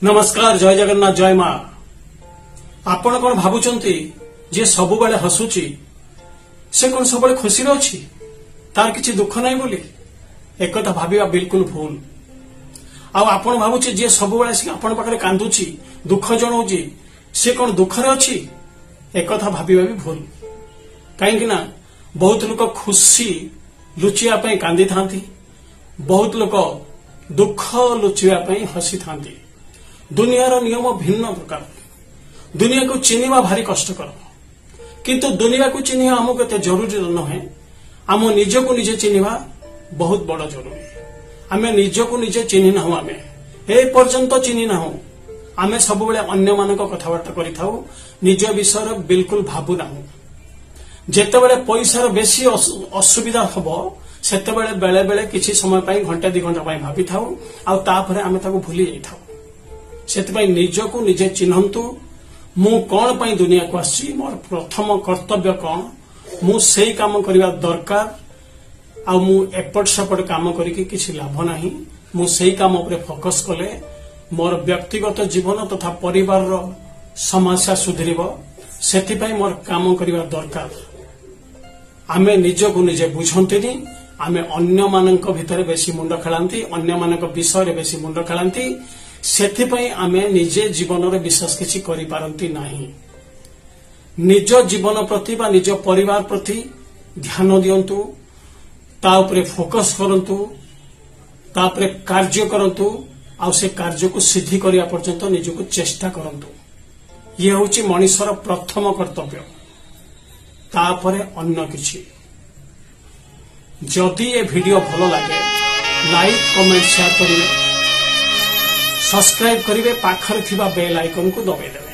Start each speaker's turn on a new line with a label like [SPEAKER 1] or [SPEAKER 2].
[SPEAKER 1] नमस्कार जय जगन्नाथ जय माँ आपण कौन भावुंट जे सब बेले हसुची से कौन सब खुशी अच्छी तार किसी दुख नहीं बोली एक कथा भाविबा बिल्कुल भूल आपण भावुचे जे सब बेले आपण पाखरे कांदुची दुख जनाऊची से कौन दुखरे अच्छी एक कथा भाविबा भी भूल कहीं बहुत लोक खुशी लुचिया कांदी थांती बहुत लोक दुख लुचिया हसी थांती दुनियार नियम भिन्न प्रकार दुनिया को चिन्हवा भारी कष्टकर किंतु दुनिया को चिन्ह आमको एत जरूरी नुहे आम निज को निजे चिन्हवा बहुत बड़ जरूरी आम निज को निजे चिन्ह ना आम ए पर्यंत चिन्ह ना आम सब अन्य मान कथबार्ता कर निज विषय बिल्कुल भावु ना जिते बड़े पैसार बेसी असुविधा हम से बेले बेले किसी समय घंटे 2 घंटा भावी था आम भूली जाऊ से निज को निजे चिन्हतु मु कौन पाई दुनिया को आसी मोर प्रथम कर्तव्य कौन मु सेई काम करबा दरकार आ मु एपट सपट काम करके किसी लाभ नहीं मु सेई काम उपरे फोकस कले मोर व्यक्तिगत जीवन तथा परिवार रो समस्या सुधरिबो सेति मोर काम करबा दरकार आमे निज को निजे बुझंतेनी आमे अन्य मानक भितर बेसी मुंड खेलांती अन्य मानक विषय बेसी मुंड खेलांती सेथिपाई आमे निजे जीवन रे विश्वास किछि करि पारंती नाही निज जीवन प्रति बा निज परिवार प्रति ध्यान दियंतु ता उपरे फोकस करंतु ता उपरे कार्य करंतु आ से कार्य को सिद्धि करिया पर्यंत निज को चेष्टा करंतु ये होछि मनुष्यर प्रथम कर्तव्य तापरे अन्य किछि जदि ये वीडियो भलो लागे लाइक कमेंट शेयर करिवे सब्सक्राइब करिवे पाखर थिबा बेल आइकन को दबाइ देबे।